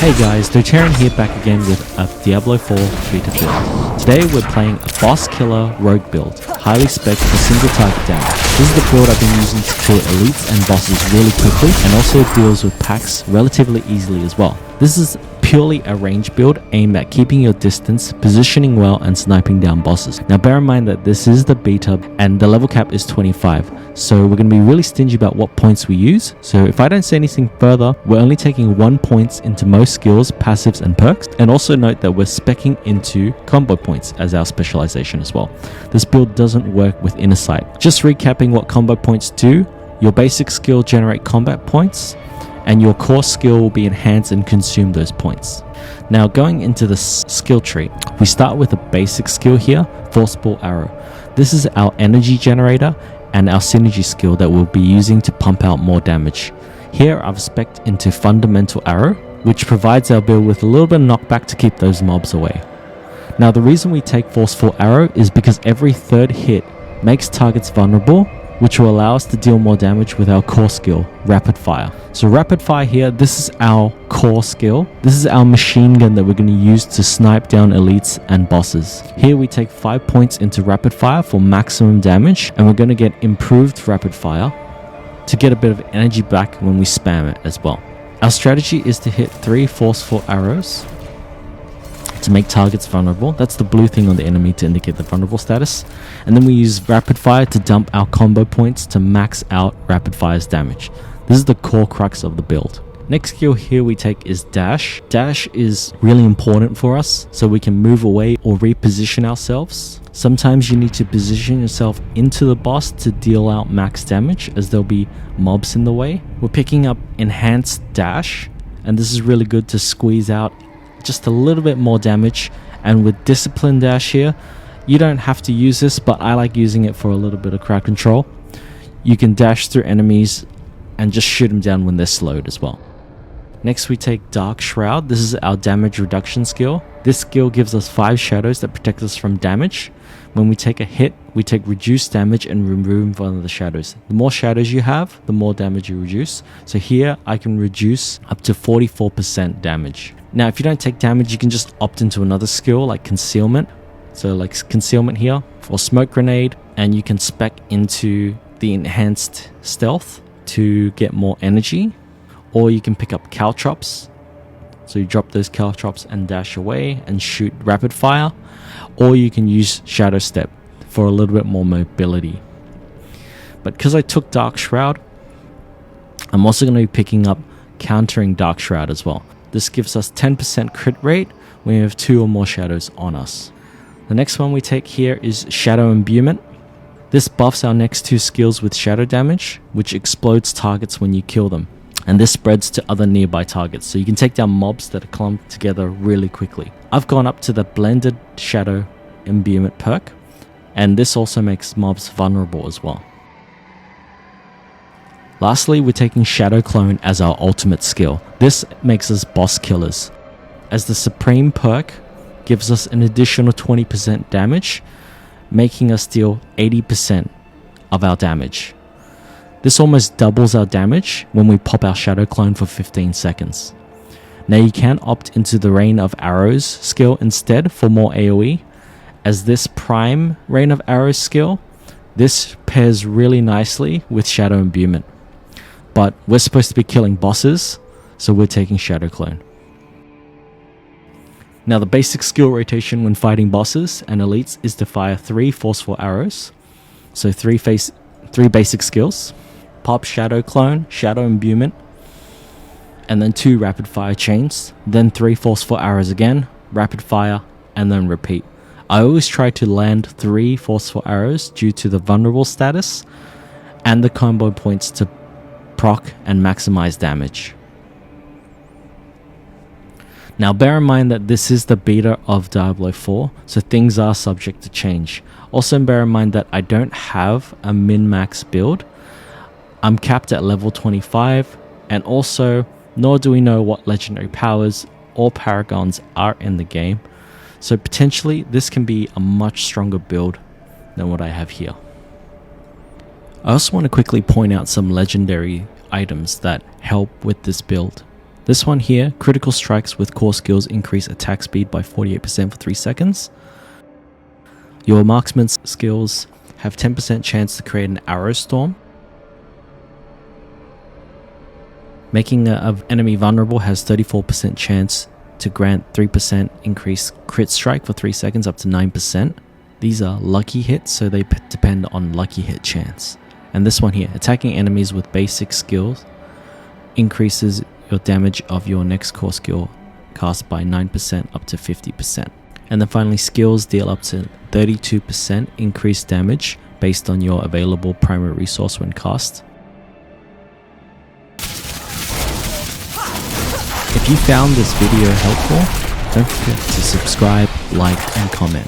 Hey guys, Dotaran here back again with a Diablo 4 beta build. Today we're playing a boss killer rogue build, highly spec for single target damage. This is the build I've been using to kill elites and bosses really quickly, and also deals with packs relatively easily as well. This is purely a range build aimed at keeping your distance, positioning well, and sniping down bosses. Now bear in mind that this is the beta and the level cap is 25, so we're going to be really stingy about what points we use. So if I don't say anything further, we're only taking 1 points into most skills, passives, and perks. And also note that we're speccing into combo points as our specialization as well. This build doesn't work with inner sight. Just recapping what combo points do: your basic skill generate combat points, and your core skill will be enhanced and consume those points. Now going into the skill tree, we start with a basic skill here, Forceful Arrow. This is our energy generator and our synergy skill that we'll be using to pump out more damage. Here I've specced into Fundamental Arrow, which provides our build with a little bit of knockback to keep those mobs away. Now the reason we take Forceful Arrow is because every third hit makes targets vulnerable, which will allow us to deal more damage with our core skill, Rapid Fire. So Rapid Fire here, this is our core skill. This is our machine gun that we're going to use to snipe down elites and bosses. Here we take 5 points into Rapid Fire for maximum damage, and we're going to get improved Rapid Fire to get a bit of energy back when we spam it as well. Our strategy is to hit 3 Forceful Arrows to make targets vulnerable. That's the blue thing on the enemy to indicate the vulnerable status. And then we use Rapid Fire to dump our combo points to max out Rapid Fire's damage. This is the core crux of the build. Next skill here we take is Dash. Dash is really important for us so we can move away or reposition ourselves. Sometimes you need to position yourself into the boss to deal out max damage, as there'll be mobs in the way. We're picking up Enhanced Dash, and this is really good to squeeze out just a little bit more damage. And with Discipline Dash here, you don't have to use this, but I like using it for a little bit of crowd control. You can dash through enemies and just shoot them down when they're slowed as well. Next we take Dark Shroud. This is our damage reduction skill. This skill gives us 5 shadows that protect us from damage. When we take a hit, we take reduced damage and remove one of the shadows. The more shadows you have, the more damage you reduce. So here I can reduce up to 44% damage. Now if you don't take damage, you can just opt into another skill like Concealment. So like Concealment here for Smoke Grenade, and you can spec into the Enhanced Stealth to get more energy. Or you can pick up Caltrops. So you drop those Caltrops and dash away and shoot Rapid Fire. Or you can use Shadow Step for a little bit more mobility. But because I took Dark Shroud, I'm also going to be picking up Countering Dark Shroud as well. This gives us 10% crit rate when we have 2 or more shadows on us. The next one we take here is Shadow Imbuement. This buffs our next 2 skills with shadow damage, which explodes targets when you kill them. And this spreads to other nearby targets, so you can take down mobs that are clumped together really quickly. I've gone up to the Blended Shadow Imbuement perk, and this also makes mobs vulnerable as well. Lastly, we're taking Shadow Clone as our ultimate skill. This makes us boss killers, as the Supreme perk gives us an additional 20% damage, making us deal 80% of our damage. This almost doubles our damage when we pop our Shadow Clone for 15 seconds. Now you can opt into the Rain of Arrows skill instead for more AoE, as this Prime Rain of Arrows skill, this pairs really nicely with Shadow Imbuement. But we're supposed to be killing bosses, so we're taking Shadow Clone. Now the basic skill rotation when fighting bosses and elites is to fire 3 Forceful Arrows, so 3 basic skills. Pop Shadow Clone, Shadow Imbuement, and then 2 Rapid Fire chains, then 3 Forceful Arrows again, Rapid Fire, and then repeat. I always try to land 3 Forceful Arrows due to the vulnerable status and the combo points to proc and maximize damage. Now bear in mind that this is the beta of Diablo 4, so things are subject to change. Also bear in mind that I don't have a min-max build. I'm capped at level 25, and also nor do we know what legendary powers or paragons are in the game, so potentially this can be a much stronger build than what I have here. I also want to quickly point out some legendary items that help with this build. This one here, critical strikes with core skills increase attack speed by 48% for 3 seconds. Your marksman's skills have 10% chance to create an arrow storm. Making an enemy vulnerable has 34% chance to grant 3% increased crit strike for 3 seconds up to 9%. These are lucky hits, so they depend on lucky hit chance. And this one here, attacking enemies with basic skills increases your damage of your next core skill cast by 9% up to 50%. And then finally, skills deal up to 32% increased damage based on your available primary resource when cast. If you found this video helpful, don't forget to subscribe, like, and comment.